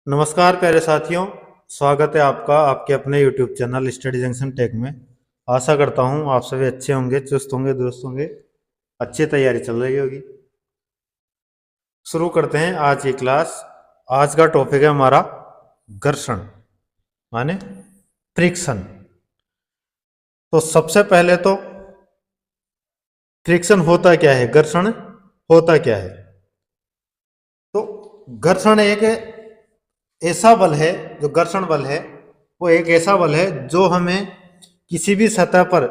नमस्कार प्यारे साथियों। स्वागत है आपका आपके अपने YouTube channel Study Junction Tech में। आशा करता हूँ आप सभी अच्छे होंगे, चुस्त होंगे, दुरुस्त होंगे, अच्छी तैयारी चल रही होगी। शुरू करते हैं आज की क्लास। आज का टॉपिक है हमारा घर्षण माने फ्रिक्शन। तो सबसे पहले तो फ्रिक्शन होता क्या है, घर्षण होता क्या है। तो घर्षण एक ऐसा बल है, जो घर्षण बल है वो एक ऐसा बल है जो हमें किसी भी सतह पर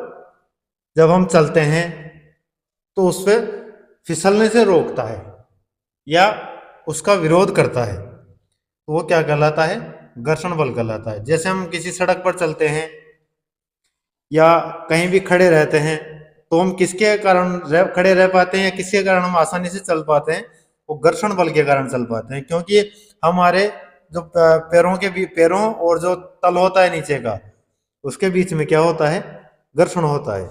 जब हम चलते हैं तो उस पर फिसलने से रोकता है या उसका विरोध करता है। तो वो क्या कहलाता है, घर्षण बल कहलाता है। जैसे हम किसी सड़क पर चलते हैं या कहीं भी खड़े रहते हैं तो हम किसके कारण खड़े रह पाते हैं या किसके कारण हम आसानी से चल पाते हैं, वो घर्षण बल के कारण चल पाते हैं। क्योंकि हमारे जो पैरों और जो तल होता है नीचे का, उसके बीच में क्या होता है, घर्षण होता है।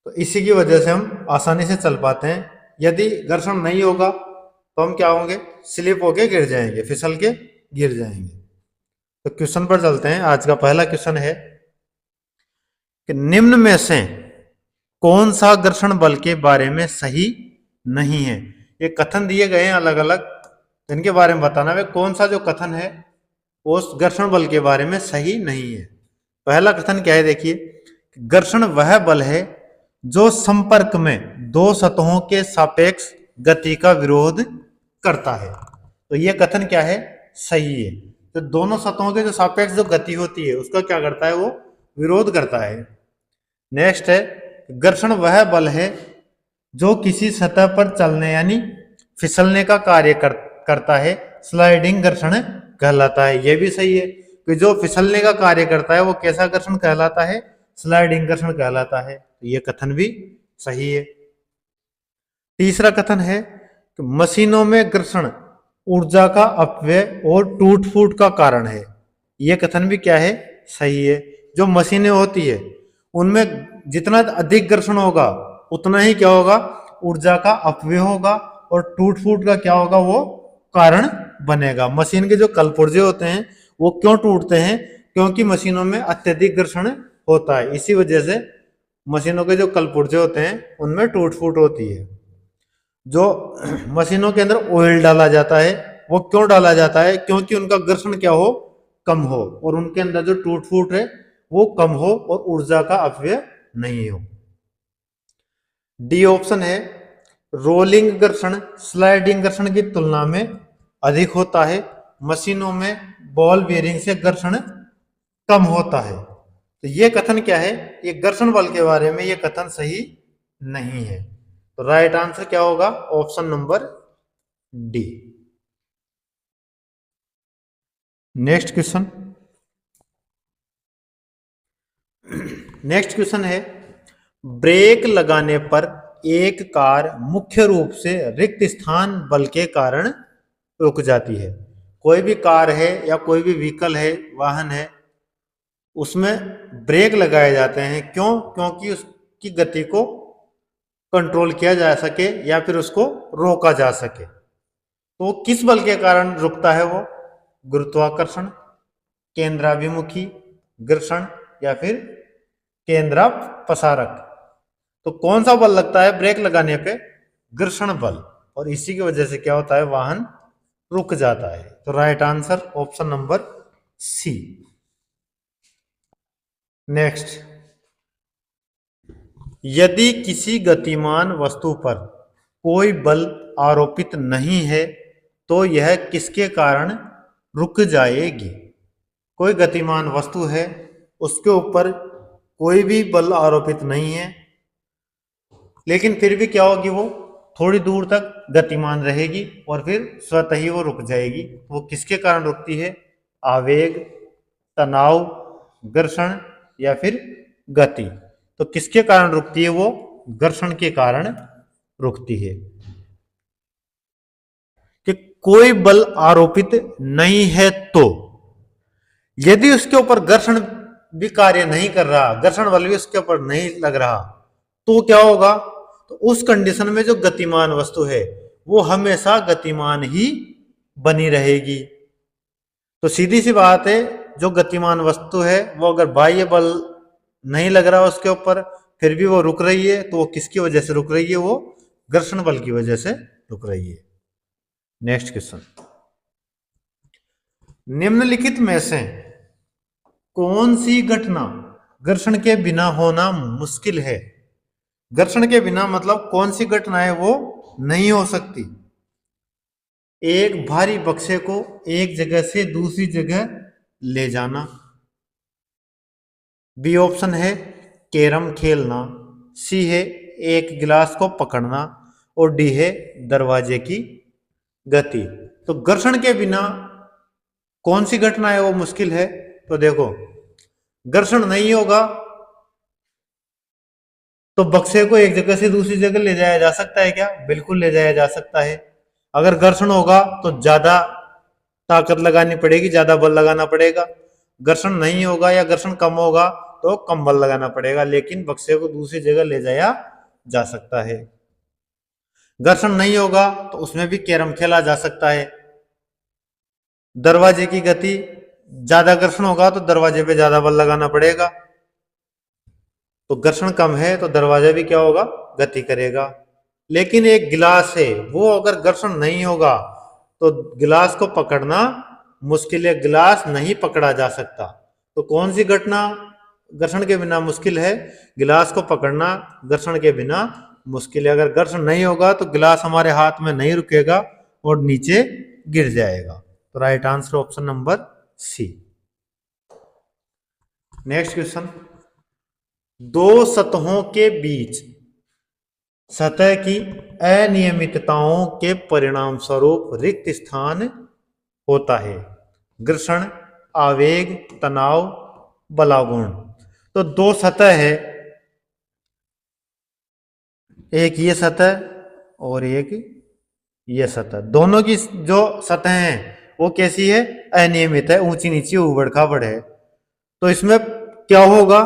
तो इसी की वजह से हम आसानी से चल पाते हैं। यदि घर्षण नहीं होगा तो हम क्या होंगे, स्लिप होके गिर जाएंगे, फिसल के गिर जाएंगे। तो क्वेश्चन पर चलते हैं। आज का पहला क्वेश्चन है कि निम्न में से कौन सा घर्षण बल के बारे में सही नहीं है। ये कथन दिए गए हैं अलग अलग, इनके बारे में बताना है कौन सा जो कथन है वो उस घर्षण बल के बारे में सही नहीं है। पहला कथन क्या है, देखिए, घर्षण वह बल है जो संपर्क में दो सतहों के सापेक्ष गति का विरोध करता है। तो ये कथन क्या है, सही है। तो दोनों सतहों के जो सापेक्ष जो गति होती है उसका क्या करता है, वो विरोध करता है। नेक्स्ट है, घर्षण वह बल है जो किसी सतह पर चलने यानी फिसलने का कार्य करता है, स्लाइडिंग घर्षण कहलाता है। यह भी सही है कि जो फिसलने का कार्य करता है वो कैसा घर्षण कहलाता है, स्लाइडिंग घर्षण कहलाता है। तो यह कथन भी सही है। तीसरा कथन है कि मशीनों में घर्षण ऊर्जा का अपव्यय और टूट फूट का कारण है। यह कथन भी क्या है, सही है। जो मशीनें होती है उनमें जितना अधिक घर्षण होगा उतना ही क्या होगा, ऊर्जा का अपव्यय होगा और टूट फूट का क्या होगा, वो कारण बनेगा। मशीन के जो कलपुर्जे होते हैं वो क्यों टूटते हैं, क्योंकि मशीनों में अत्यधिक घर्षण होता है। इसी वजह से मशीनों के जो कलपुर्जे होते हैं उनमें टूट फूट होती है। जो मशीनों के अंदर ऑयल डाला जाता है वो क्यों डाला जाता है, क्योंकि उनका घर्षण क्या हो, कम हो और उनके अंदर जो टूट फूट है वो कम हो और ऊर्जा का अपव्यय नहीं हो। डी ऑप्शन है, रोलिंग घर्षण स्लाइडिंग घर्षण की तुलना में अधिक होता है। मशीनों में बॉल बेयरिंग से घर्षण कम होता है। तो ये कथन क्या है, ये घर्षण बल के बारे में ये कथन सही नहीं है। तो राइट आंसर क्या होगा, option number D. Next question है, ब्रेक लगाने पर एक कार मुख्य रूप से रिक्त स्थान बल के कारण रुक जाती है। कोई भी कार है या कोई भी व्हीकल है, वाहन है, उसमें ब्रेक लगाए जाते हैं। क्यों, क्योंकि उसकी गति को कंट्रोल किया जा सके या फिर उसको रोका जा सके। तो किस बल के कारण रुकता है वो, गुरुत्वाकर्षण, केंद्राभिमुखी घर्षण या फिर केंद्रापसारक। तो कौन सा बल लगता है ब्रेक लगाने पे, घर्षण बल, और इसी की वजह से क्या होता है, वाहन रुक जाता है। तो right answer option number C. Next, यदि किसी गतिमान वस्तु पर कोई बल आरोपित नहीं है तो यह किसके कारण रुक जाएगी। कोई गतिमान वस्तु है, उसके ऊपर कोई भी बल आरोपित नहीं है, लेकिन फिर भी क्या होगी, वो थोड़ी दूर तक गतिमान रहेगी और फिर स्वतः ही वो रुक जाएगी। वो किसके कारण रुकती है, आवेग, तनाव, घर्षण या फिर गति। तो किसके कारण रुकती है, वो घर्षण के कारण रुकती है। कि कोई बल आरोपित नहीं है तो यदि उसके ऊपर घर्षण भी कार्य नहीं कर रहा, घर्षण बल भी उसके ऊपर नहीं लग रहा, तो क्या होगा, तो उस कंडीशन में जो गतिमान वस्तु है वो हमेशा गतिमान ही बनी रहेगी। तो सीधी सी बात है, जो गतिमान वस्तु है वो अगर बाह्य बल नहीं लग रहा उसके ऊपर फिर भी वो रुक रही है, तो वो किसकी वजह से रुक रही है? वो घर्षण बल की वजह से रुक रही है। नेक्स्ट क्वेश्चन, निम्नलिखित में से कौन सी घटना घर्षण के बिना होना मुश्किल है? घर्षण के बिना मतलब कौन सी घटना है वो नहीं हो सकती? एक, भारी बक्से को एक जगह से दूसरी जगह ले जाना। बी ऑप्शन है कैरम खेलना। सी है एक गिलास को पकड़ना। और डी है दरवाजे की गति। तो घर्षण के बिना कौन सी घटना है वो मुश्किल है? तो देखो, घर्षण नहीं होगा तो बक्से को एक जगह से दूसरी जगह ले जाया जा सकता है क्या? बिल्कुल ले जाया जा सकता है। अगर घर्षण होगा तो ज्यादा ताकत लगानी पड़ेगी, ज्यादा बल लगाना पड़ेगा। घर्षण नहीं होगा या घर्षण कम होगा तो कम बल लगाना पड़ेगा, लेकिन बक्से को दूसरी जगह ले जाया जा सकता है। घर्षण नहीं होगा तो उसमें भी कैरम खेला जा सकता है। दरवाजे की गति, ज्यादा घर्षण होगा तो दरवाजे पे ज्यादा बल लगाना पड़ेगा। तो घर्षण कम है तो दरवाजा भी क्या होगा? गति करेगा। लेकिन एक गिलास है, वो अगर घर्षण नहीं होगा तो गिलास को पकड़ना मुश्किल है, गिलास नहीं पकड़ा जा सकता। तो कौन सी घटना घर्षण के बिना मुश्किल है? गिलास को पकड़ना घर्षण के बिना मुश्किल है। अगर घर्षण नहीं होगा तो गिलास हमारे हाथ में नहीं रुकेगा और नीचे गिर जाएगा। तो right answer option number C. Next question, दो सतहों के बीच सतह की अनियमितताओं के परिणाम स्वरूप रिक्त स्थान होता है। घर्षण, आवेग, तनाव, बलागुण। तो दो सतह है, एक ये सतह और एक ये सतह। दोनों की जो सतह है वो कैसी है? अनियमित है, ऊंची नीची उबड़ खाबड़ है। तो इसमें क्या होगा?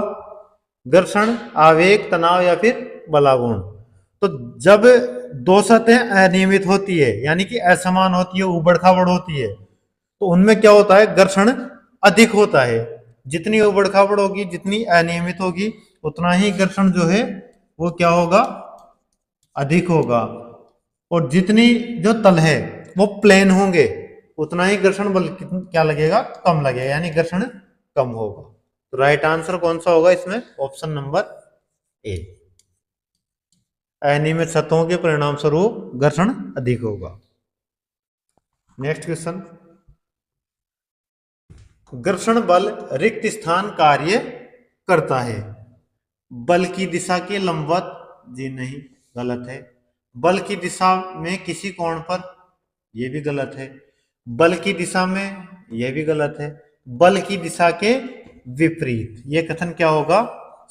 घर्षण, आवेग, तनाव या फिर बलागुण। तो जब दो सतहें अनियमित होती है यानी कि असमान होती है, उबड़ खाबड़ होती है, तो उनमें क्या होता है? घर्षण अधिक होता है। जितनी उबड़ खाबड़ होगी, जितनी अनियमित होगी, उतना ही घर्षण जो है वो क्या होगा? अधिक होगा। और जितनी जो तल है वो प्लेन होंगे, उतना ही घर्षण बल क्या लगेगा? कम लगेगा, यानी घर्षण कम होगा। तो राइट आंसर कौन सा होगा इसमें? ऑप्शन नंबर ए। अनियमित सतहों के परिणाम स्वरूप घर्षण अधिक होगा। नेक्स्ट क्वेश्चन, घर्षण बल रिक्त स्थान कार्य करता है। बल की दिशा के लंबवत? जी नहीं, गलत है। बल की दिशा में किसी कोण पर? यह भी गलत है। बल की दिशा में? यह भी गलत है। बल की दिशा के विपरीत, यह कथन क्या होगा?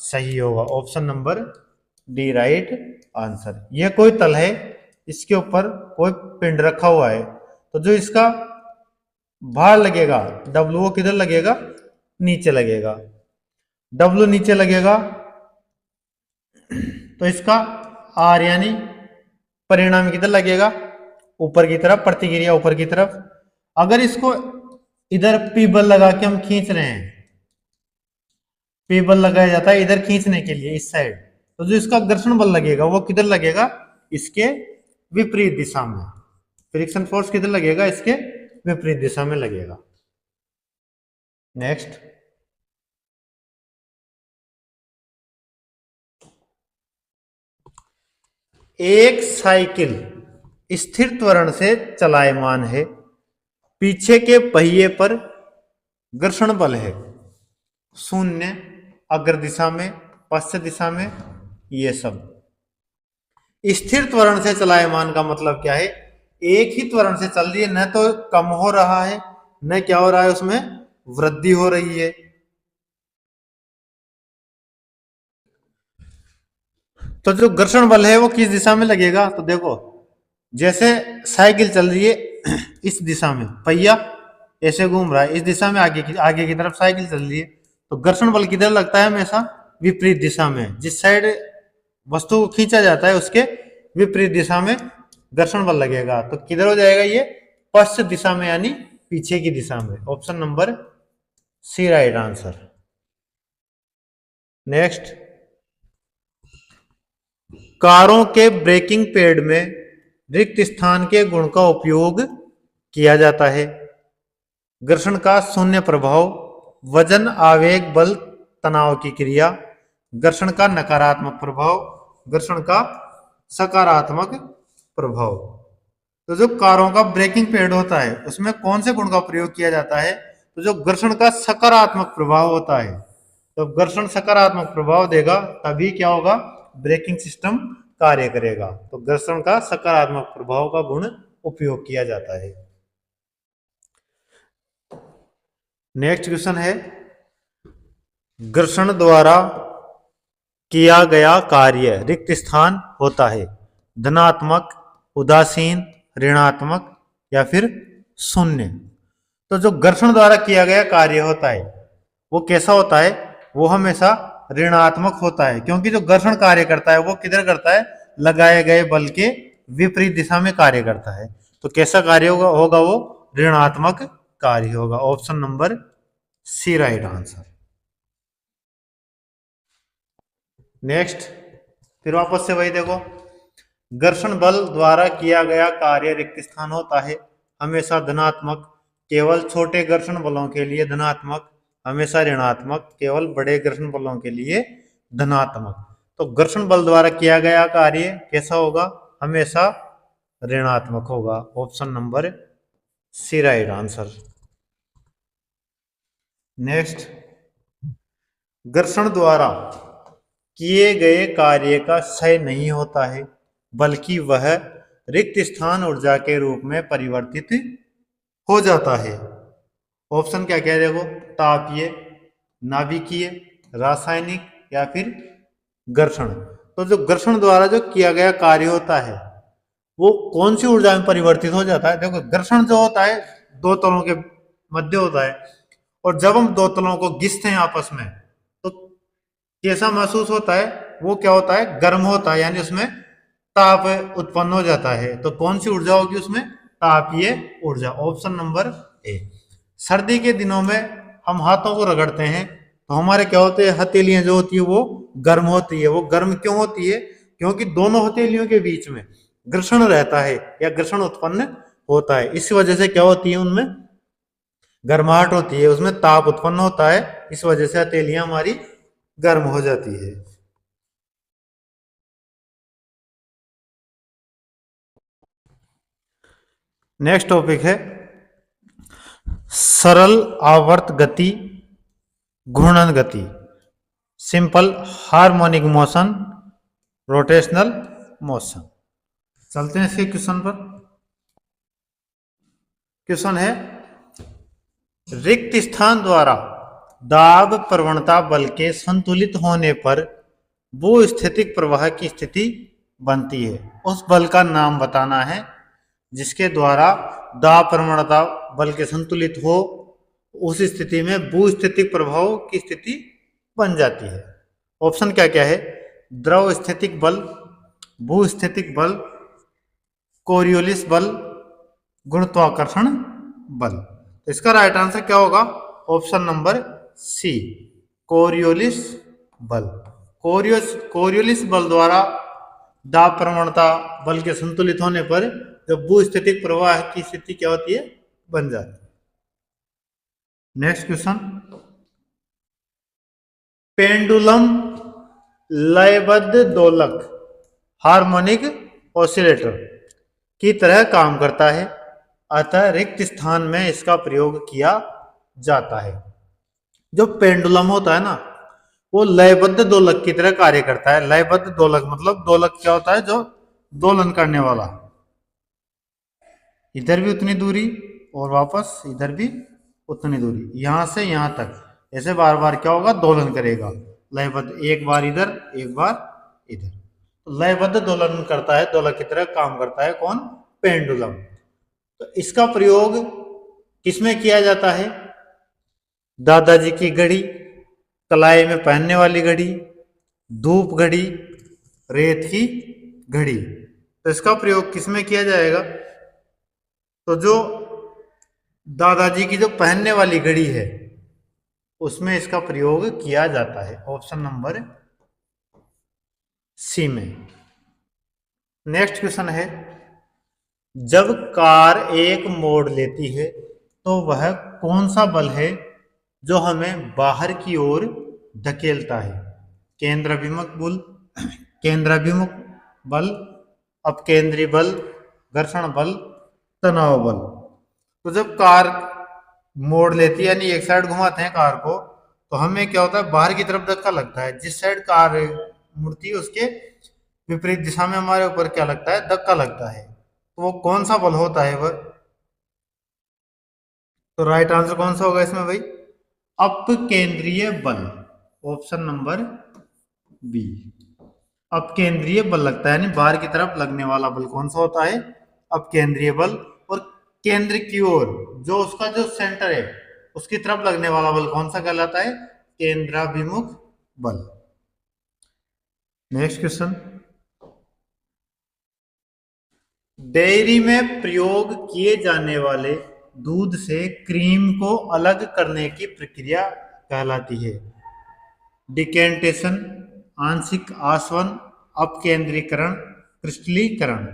सही होगा। Option number D right answer. यह कोई तल है, इसके ऊपर कोई पिंड रखा हुआ है, तो जो इसका भार लगेगा डब्ल्यू, वो किधर लगेगा? नीचे लगेगा। डब्ल्यू नीचे लगेगा तो इसका आर यानी परिणाम किधर लगेगा? ऊपर की तरफ, प्रतिक्रिया ऊपर की तरफ। अगर इसको इधर पी बल लगा के हम खींच रहे हैं, पी बल लगाया जाता है इधर खींचने के लिए, इस साइड, तो जो इसका घर्षण बल लगेगा वो किधर लगेगा? इसके विपरीत दिशा में। फ्रिक्शन फोर्स किधर लगेगा? इसके विपरीत दिशा में लगेगा। नेक्स्ट, एक साइकिल स्थिर त्वरण से चलायमान है, पीछे के पहिए पर घर्षण बल है 0, अग्र दिशा में, पश्चिम दिशा में, ये सब। स्थिर त्वरण से चलायमान का मतलब क्या है? एक ही त्वरण से चल रही है, न तो कम हो रहा है न क्या हो रहा है, उसमें वृद्धि हो रही है। तो जो घर्षण बल है वो किस दिशा में लगेगा? तो देखो, जैसे साइकिल चल रही है इस दिशा में, पहिया ऐसे घूम रहा है इस दिशा में, आगे की तरफ साइकिल चल रही है, तो घर्षण बल किधर लगता है? हमेशा विपरीत दिशा में। जिस साइड वस्तु को खींचा जाता है उसके विपरीत दिशा में घर्षण बल लगेगा। तो किधर हो जाएगा? ये पश्चिम दिशा में यानी पीछे की दिशा में। Option number C right answer. Next, कारों के ब्रेकिंग पैड में रिक्त स्थान के गुण का उपयोग किया जाता है। घर्षण का शून्य प्रभाव, वजन, आवेग, बल, तनाव की क्रिया। घर्षण का नकारात्मक प्रभाव, घर्षण का सकारात्मक प्रभाव। तो जो कारों का ब्रेकिंग पैड होता है उसमें कौन से गुण का प्रयोग किया जाता है? तो जो घर्षण का सकारात्मक प्रभाव होता है, तो घर्षण सकारात्मक प्रभाव देगा तभी क्या होगा? ब्रेकिंग सिस्टम कार्य करेगा। तो घर्षण का सकारात्मक प्रभाव का गुण उपयोग किया जाता है। नेक्स्ट क्वेश्चन है, घर्षण द्वारा किया गया कार्य रिक्त स्थान होता है। धनात्मक, उदासीन, ऋणात्मक या फिर शून्य। तो जो घर्षण द्वारा किया गया कार्य होता है वो कैसा होता है? वो हमेशा ऋणात्मक होता है, क्योंकि जो घर्षण कार्य करता है वो किधर करता है? लगाए गए बल के विपरीत दिशा में कार्य करता है। तो कैसा कार्य होगा वो? ऋणात्मक कार्य होगा। Option number C right answer. Next, फिर वापस से वही देखो, घर्षण बल द्वारा किया गया कार्य रिक्त स्थान होता है, हमेशा धनात्मक, केवल छोटे घर्षण बलों के लिए धनात्मक, हमेशा ऋणात्मक, केवल बड़े घर्षण बलों के लिए धनात्मक। तो घर्षण बल द्वारा किया गया कार्य कैसा होगा? हमेशा ऋणात्मक होगा। Option number C right answer. Next, घर्षण द्वारा किए गए कार्य का क्षय नहीं होता है, बल्कि वह रिक्त स्थान ऊर्जा के रूप में परिवर्तित हो जाता है। ऑप्शन क्या क्या है देखो, तापीय, नाभिकीय, रासायनिक या फिर घर्षण। तो जो घर्षण द्वारा जो किया गया कार्य होता है वो कौन सी ऊर्जा में परिवर्तित हो जाता है? देखो, घर्षण जो होता है दो तलों के मध्य होता है, और जब हम दो तलों को घिसते हैं आपस में तो कैसा महसूस होता है? वो क्या होता है? गर्म होता है, यानी उसमें ताप उत्पन्न हो जाता है। तो कौन सी ऊर्जा होगी उसमें? तापीय ऊर्जा। ऑप्शन नंबर ए। सर्दी के दिनों में हम हाथों को रगड़ते हैं तो हमारे क्या होते हैं? हथेलियां जो होती है वो गर्म होती है। वो गर्म क्यों होती है? क्योंकि दोनों हथेलियों के बीच में घर्षण रहता है या घर्षण उत्पन्न होता है। इस वजह से क्या होती है? उनमें गर्माहट होती है, उसमें ताप उत्पन्न होता है। इस वजह से हथेलियां हमारी गर्म हो जाती है। नेक्स्ट टॉपिक है सरल आवर्त गति, घूर्णन गति, simple harmonic motion, rotational motion. चलते हैं इसके क्वेश्चन पर। क्वेश्चन है, रिक्त स्थान द्वारा दाब प्रवणता बल के संतुलित होने पर भूस्थितिक प्रवाह की स्थिति बनती है। उस बल का नाम बताना है जिसके द्वारा दाब प्रवणता बल के संतुलित हो, उस स्थिति में भूस्थितिक प्रभाव की स्थिति बन जाती है। ऑप्शन क्या क्या है? द्रव स्थितिक बल, भूस्थितिक बल, कोरियोलिस बल, गुरुत्वाकर्षण बल। तो इसका राइट आंसर क्या होगा? ऑप्शन नंबर सी, कोरियोलिस बल। कोरियोलिस बल द्वारा दाब प्रवणता बल के संतुलित होने पर जब भूस्थितिक प्रवाह की स्थिति क्या होती है? बन जाती है। नेक्स्ट क्वेश्चन, पेंडुलम लयबद्ध दोलक हार्मोनिक ऑसिलेटर की तरह काम करता है, अतः रिक्त स्थान में इसका प्रयोग किया जाता है। जो पेंडुलम होता है ना वो लयबद्ध दोलक की तरह कार्य करता है। लयबद्ध दोलक मतलब दोलक क्या होता है? जो दोलन करने वाला, इधर भी उतनी दूरी और वापस इधर भी उतनी दूरी, यहां से यहां तक ऐसे बार बार क्या होगा? दोलन करेगा। लयबद्ध, एक बार इधर एक बार इधर, तो लयबद्ध दोलन करता है, दोलक की तरह काम करता है। कौन? पेंडुलम। तो इसका प्रयोग किसमें किया जाता है? दादाजी की घड़ी, कलाई में पहनने वाली घड़ी, धूप घड़ी, रेत की घड़ी। तो इसका प्रयोग किसमें किया जाएगा? तो जो दादाजी की जो पहनने वाली घड़ी है उसमें इसका प्रयोग किया जाता है। ऑप्शन नंबर सी में। नेक्स्ट क्वेश्चन है, जब कार एक मोड़ लेती है तो वह कौन सा बल है जो हमें बाहर की ओर धकेलता है? केंद्राभिमुख बल, केंद्राभिमुख बल, अपकेंद्री बल, घर्षण बल, तनाव बल। तो जब कार मोड़ लेती है यानी एक साइड घुमाते हैं कार को तो हमें क्या होता है, बाहर की तरफ धक्का लगता है। जिस साइड कार मुड़ती है उसके विपरीत दिशा में हमारे ऊपर क्या लगता है, धक्का लगता है। तो वो कौन सा बल होता है वह? तो राइट आंसर कौन सा होगा इसमें भाई? अपकेंद्रीय बल। Option number B. अपकेंद्रीय बल लगता है यानी बाहर की तरफ लगने वाला बल कौन सा होता है? अपकेंद्रीय बल। और केंद्र की ओर जो उसका जो सेंटर है उसकी तरफ लगने वाला बल कौन सा कहलाता है? केंद्राभिमुख बल। नेक्स्ट क्वेश्चन, डेयरी में प्रयोग किए जाने वाले दूध से क्रीम को अलग करने की प्रक्रिया कहलाती है? डिकेंटेशन, आंशिक आसवन, अपकेंद्रीकरण, क्रिस्टलीकरण।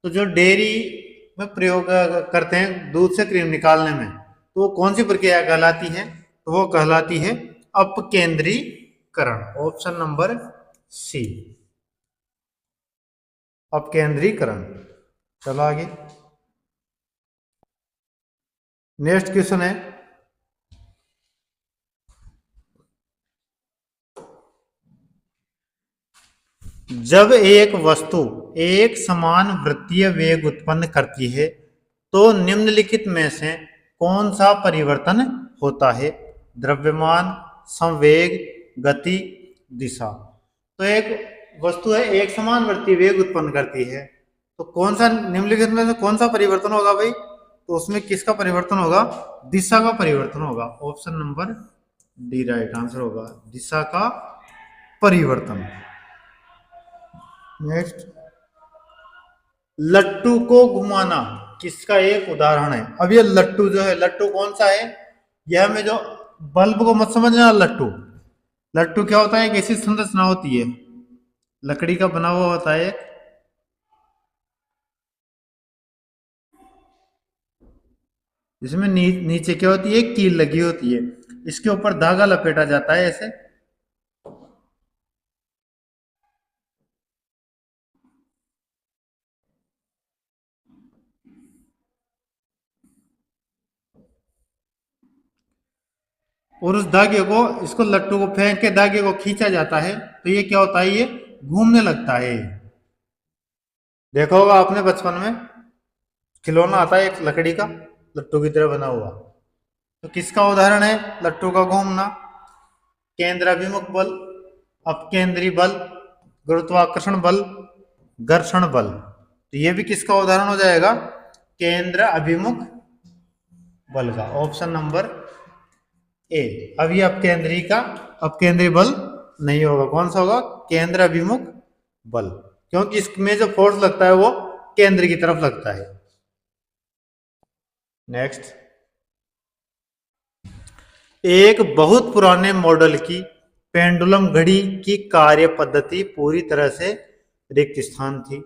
तो जो डेयरी में प्रयोग करते हैं दूध से क्रीम निकालने में तो वो कौन सी प्रक्रिया कहलाती है? तो वो कहलाती है अपकेंद्रीकरण। ऑप्शन नंबर सी, अपकेंद्रीकरण। चलो आगे। नेक्स्ट क्वेश्चन है, जब एक वस्तु एक समान वृत्तीय वेग उत्पन्न करती है तो निम्नलिखित में से कौन सा परिवर्तन होता है? द्रव्यमान, संवेग, गति, दिशा। तो एक वस्तु है एक समान वृत्तीय वेग उत्पन्न करती है तो कौन सा निम्नलिखित में से कौन सा परिवर्तन होगा भाई? तो उसमें किसका परिवर्तन होगा? दिशा का परिवर्तन होगा। Option number D right answer होगा, दिशा का परिवर्तन। नेक्स्ट, लट्टू को घुमाना किसका एक उदाहरण है? अब ये लट्टू जो है, लट्टू कौन सा है? यह हमें जो बल्ब को मत समझना लट्टू। लट्टू क्या होता है? एक ऐसी संरचना होती है, लकड़ी का बना हुआ होता है, जिसमें नीचे क्या होती है, कील लगी होती है, इसके ऊपर धागा लपेटा जाता है ऐसे। और उस धागे को, इसको लट्टू को फेंक के धागे को खींचा जाता है तो ये क्या होता है, ये घूमने लगता है। देखा होगा आपने बचपन में खिलौना आता है एक लकड़ी का लट्टू की तरह बना हुआ, तो किसका उदाहरण है लट्टू का घूमना? केंद्राभिमुख बल, अपकेंद्री बल, गुरुत्वाकर्षण बल, घर्षण बल। तो ये भी किसका उदाहरण हो जाएगा? केंद्र अभिमुख बल का। ऑप्शन नंबर ए। अब ये अपकेंद्री बल नहीं होगा, कौन सा होगा? केंद्र अभिमुख बल, क्योंकि इसमें जो फोर्स लगता है वो केंद्र की तरफ लगता है। नेक्स्ट, एक बहुत पुराने मॉडल की पेंडुलम घड़ी की कार्य पद्धति पूरी तरह से रिक्त स्थान थी।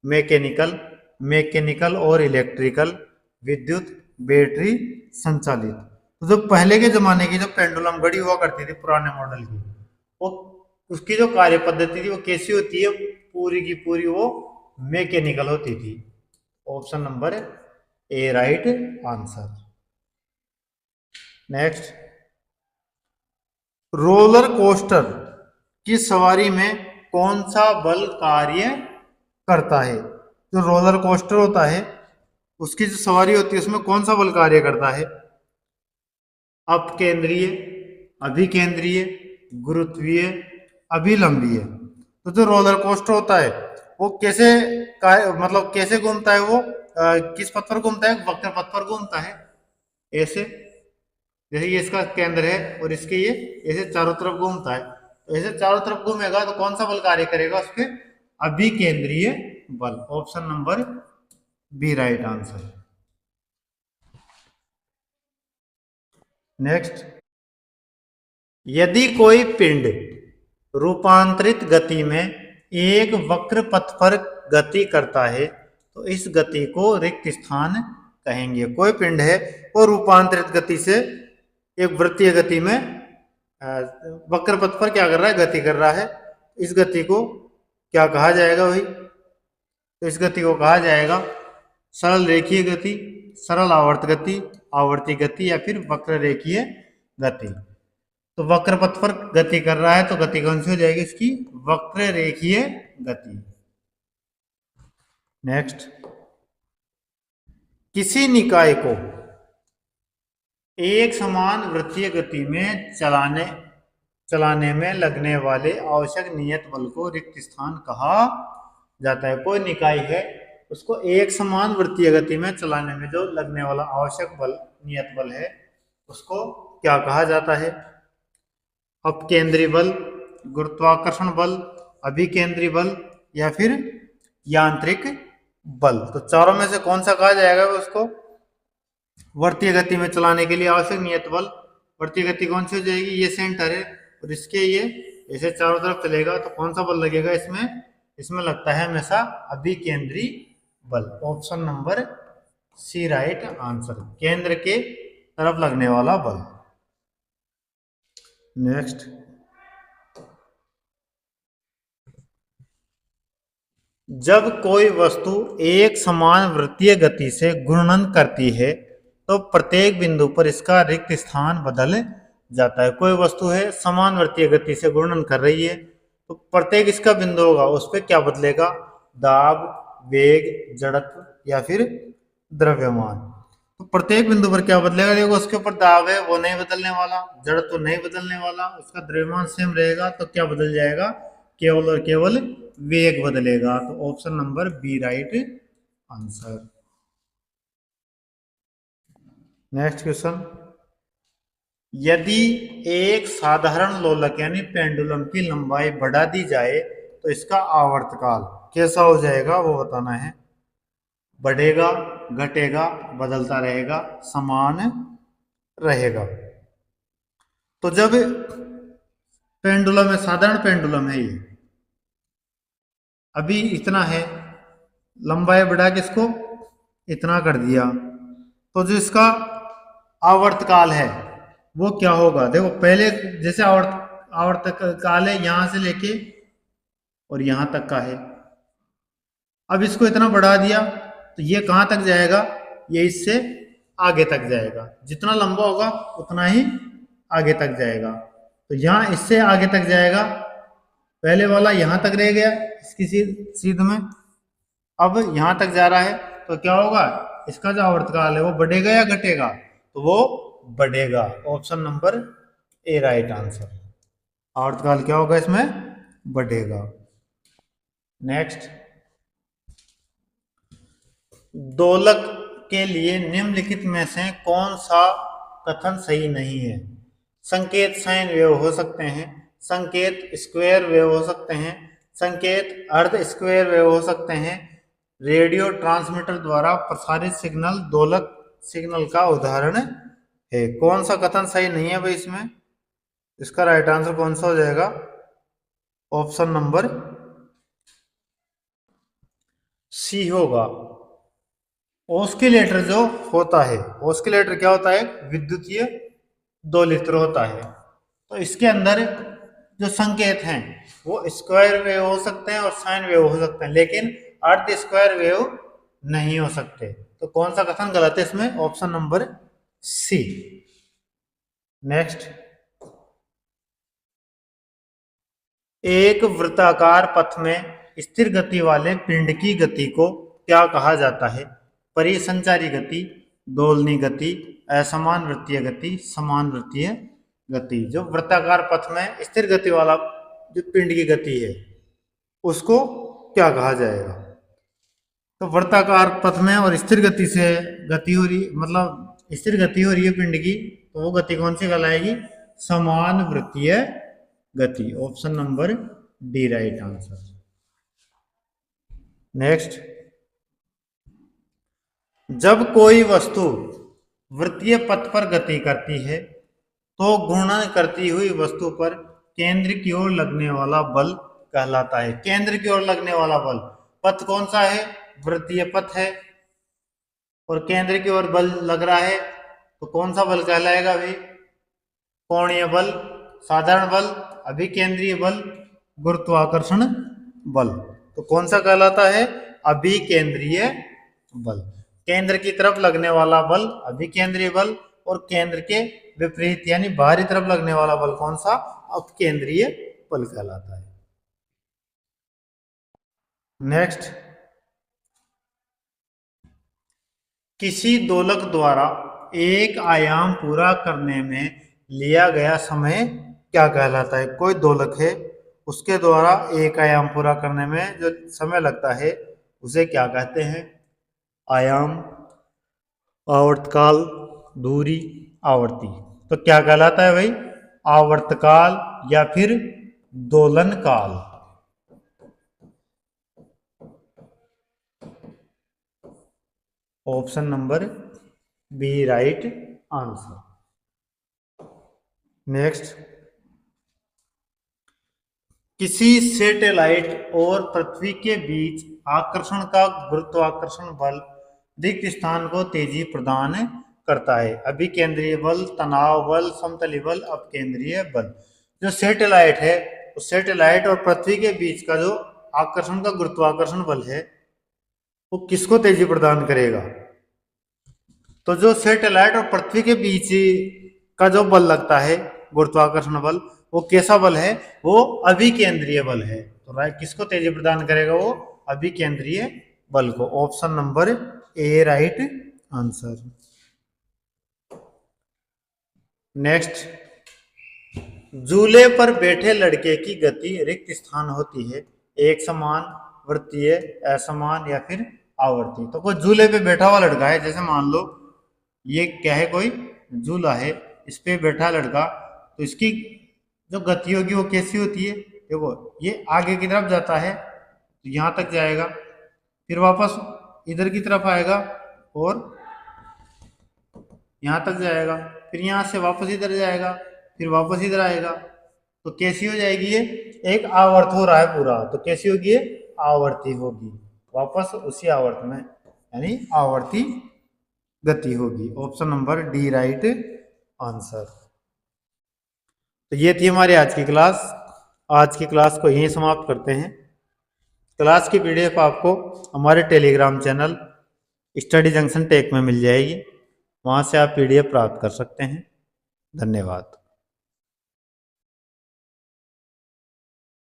मैकेनिकल, मैकेनिकल और इलेक्ट्रिकल, विद्युत, बैटरी संचालित। तो जो पहले के जमाने की जो पेंडुलम घड़ी हुआ करती थी पुराने मॉडल की, वो उसकी जो कार्य पद्धति थी वो कैसी होती है? पूरी की पूरी वो मैकेनिकल होती थी। Option number A right answer. Next, roller coaster की सवारी में कौन सा बल कार्य करता है? जो रोलर कोस्टर होता है उसकी जो सवारी होती है उसमें कौन सा बल कार्य करता है? अपकेंद्रीय, अभिकेंद्रीय, गुरुत्वीय, अभिलंबीय। तो जो रोलर कोस्टर होता है वो कैसे मतलब कैसे घूमता है? वो किस पथ पर घूमता है? वक्र पथ पर घूमता है ऐसे, जैसे ये इसका केंद्र है और इसके ये ऐसे चारों तरफ घूमता है, तो ऐसे चारों तरफ घूमेगा तो कौन सा बल कार्य करेगा उस पर? अभिकेंद्रीय बल। Option number B right answer. Next, यदि कोई पिंड रूपांतरित गति में एक वक्र पथ पर गति करता है तो इस गति को रिक्त स्थान कहेंगे। कोई पिंड है वो रूपांतरित गति से एक वृत्तीय गति में वक्र पथ पर क्या कर रहा है, गति कर रहा है। इस गति को क्या कहा जाएगा भाई? तो इस गति को कहा जाएगा सरल रेखीय गति, सरल आवर्त गति, आवर्ती गति या फिर वक्र रेखीय गति। तो वक्र पथ पर गति कर रहा है तो गति कौन सी हो जाएगी इसकी? वक्र रेखीय गति। नेक्स्ट, किसी निकाय को एक समान वृत्तीय गति में चलाने में लगने वाले आवश्यक नियत बल को रिक्त स्थान कहा जाता है। कोई निकाय है उसको एक समान वृत्तीय गति में चलाने में जो लगने वाला आवश्यक बल, नियत बल है, उसको क्या कहा जाता है? अपकेंद्री बल, गुरुत्वाकर्षण बल, अभिकेंद्री बल या फिर यांत्रिक बल। तो चारों में से कौन सा कहा जाएगा उसको? वृत्तीय गति में चलाने के लिए आवश्यक नियत बल। वृत्तीय गति कौन सी हो जाएगी? ये सेंटर है और इसके ये ऐसे चारों तरफ चलेगा तो कौन सा बल लगेगा इसमें? इसमें लगता है हमेशा अभिकेंद्री बल। Option number C right answer, केंद्र के तरफ लगने वाला बल। नेक्स्ट, जब कोई वस्तु एक समान वृत्तीय गति से घूर्णन करती है तो प्रत्येक बिंदु पर इसका रिक्त स्थान बदल जाता है। कोई वस्तु है समान वृत्तीय गति से घूर्णन कर रही है तो प्रत्येक इसका बिंदु होगा उस पर क्या बदलेगा? दाब, वेग, जड़त्व या फिर द्रव्यमान। तो प्रत्येक बिंदु पर क्या बदलेगा? देखो उसके ऊपर दाब है वो नहीं बदलने वाला, जड़त्व नहीं बदलने वाला, उसका द्रव्यमान सेम रहेगा। तो क्या बदल जाएगा? केवल और केवल वेग बदलेगा। तो option number B right answer. Next question, यदि एक साधारण लोलक यानी पेंडुलम की लंबाई बढ़ा दी जाए तो इसका आवर्तकाल कैसा हो जाएगा वो बताना है। बढ़ेगा, घटेगा, बदलता रहेगा, समान रहेगा। तो जब पेंडुलम है, साधारण पेंडुलम है, ये अभी इतना है, लंबाई बढ़ा के इसको इतना कर दिया, तो जो इसका आवर्तकाल है वो क्या होगा? देखो पहले जैसे आवर्तकाल है यहां से लेके और यहां तक का है, अब इसको इतना बढ़ा दिया तो ये कहां तक जाएगा? ये इससे आगे तक जाएगा। जितना लंबा होगा उतना ही आगे तक जाएगा। तो यहाँ इससे आगे तक जाएगा, पहले वाला यहां तक रह गया इसकी सीध में, अब यहां तक जा रहा है तो क्या होगा? इसका जो आवर्तकाल है वो बढ़ेगा या घटेगा? तो वो बढ़ेगा। Option number A right answer. आवर्तकाल क्या होगा इसमें? बढ़ेगा। नेक्स्ट, दोलक के लिए निम्नलिखित में से कौन सा कथन सही नहीं है? संकेत साइन वेव हो सकते हैं, संकेत स्क्वायर वेव हो सकते हैं, संकेत अर्ध स्क्वायर वेव हो सकते हैं, रेडियो ट्रांसमीटर द्वारा प्रसारित सिग्नल दोलक सिग्नल का उदाहरण है। कौन सा कथन सही नहीं है भाई इसमें? इसका राइट आंसर कौन सा हो जाएगा? ऑप्शन नंबर सी होगा। ऑस्किलेटर जो होता है, ऑस्किलेटर क्या होता है? विद्युतीय दोलित्र होता है। तो इसके अंदर जो संकेत हैं वो स्क्वायर वेव हो सकते हैं और साइन वेव हो सकते हैं, लेकिन अर्ध स्क्वायर वेव नहीं हो सकते। तो कौन सा कथन गलत है इसमें? Option number C. नेक्स्ट, एक वृत्ताकार पथ में स्थिर गति वाले पिंड की गति को क्या कहा जाता है? परिसंचारी गति, दोलनी गति, असमान वृत्तीय गति, समान वृत्तीय गति। जो वृत्ताकार पथ में स्थिर गति वाला जो पिंड की गति है उसको क्या कहा जाएगा? तो वृत्ताकार पथ में और स्थिर गति से गति हो रही, मतलब स्थिर गति हो रही है पिंड की, तो वो गति कौन सी कहलाएगी? समान वृत्तीय गति। Option number D right answer. Next, जब कोई वस्तु वृत्तीय पथ पर गति करती है तो घूर्णन करती हुई वस्तु पर केंद्र की ओर लगने वाला बल कहलाता है। केंद्र की ओर लगने वाला बल, पथ कौन सा है? वृत्तीय पथ है, और केंद्र की ओर बल लग रहा है, तो कौन सा बल कहलाएगा भाई? कोणीय बल, साधारण बल, अभिकेंद्रीय बल, गुरुत्वाकर्षण बल। तो कौन सा कहलाता है? अभिकेंद्रीय बल। केंद्र की तरफ लगने वाला बल अभिकेंद्रीय बल, और केंद्र के विपरीत यानी बाहरी तरफ लगने वाला बल कौन सा? अपकेंद्रीय बल कहलाता है। नेक्स्ट, किसी दोलक द्वारा एक आयाम पूरा करने में लिया गया समय क्या कहलाता है? कोई दोलक है, उसके द्वारा एक आयाम पूरा करने में जो समय लगता है उसे क्या कहते हैं? आयाम, आवर्तकाल, दूरी, आवर्ती। तो क्या कहलाता है भाई? आवर्तकाल या फिर दोलन काल। Option number B right answer. Next, किसी सैटेलाइट और पृथ्वी के बीच आकर्षण का गुरुत्वाकर्षण बल रिक्त स्थान को तेजी प्रदान करता है। अभिकेंद्रीय बल, तनाव बल, समतली बल, अपकेंद्रीय बल। जो सैटेलाइट है, उस सैटेलाइट और पृथ्वी के बीच का जो आकर्षण का गुरुत्वाकर्षण बल है वो किसको तेजी प्रदान करेगा? तो जो सैटेलाइट और पृथ्वी के बीच का जो बल लगता है गुरुत्वाकर्षण बल, वो कैसा बल है? वो अभिकेंद्रीय बल है। तो राइट किसको तेजी प्रदान करेगा? वो अभिकेंद्रीय बल को। Option number A right answer. Next, झूले पर बैठे लड़के की गति रिक्त स्थान होती है, एक समान, वृत्तीय, असमान या फिर आवर्ती। तो कोई झूले पे बैठा हुआ लड़का है, जैसे मान लो ये क्या है? कोई झूला है, इस पे बैठा लड़का, तो इसकी जो गति होगी वो कैसी होती है? देखो, ये आगे की तरफ जाता है तो यहाँ तक जाएगा, फिर वापस इधर की तरफ आएगा और यहाँ तक जाएगा, फिर यहाँ से वापस इधर जाएगा, फिर वापस इधर आएगा। तो कैसी हो जाएगी? ये एक आवर्त हो रहा है पूरा, तो कैसी होगी? ये आवर्ती होगी, वापस उसी आवर्त में, यानी आवर्ती गति होगी। Option number D right answer. तो ये थी हमारी आज की क्लास। आज की क्लास को यहीं समाप्त करते हैं। क्लास की पीडीएफ आपको हमारे Telegram channel Study Junction Tech में मिल जाएगी, वहाँ से आप पीडीएफ प्राप्त कर सकते हैं। धन्यवाद।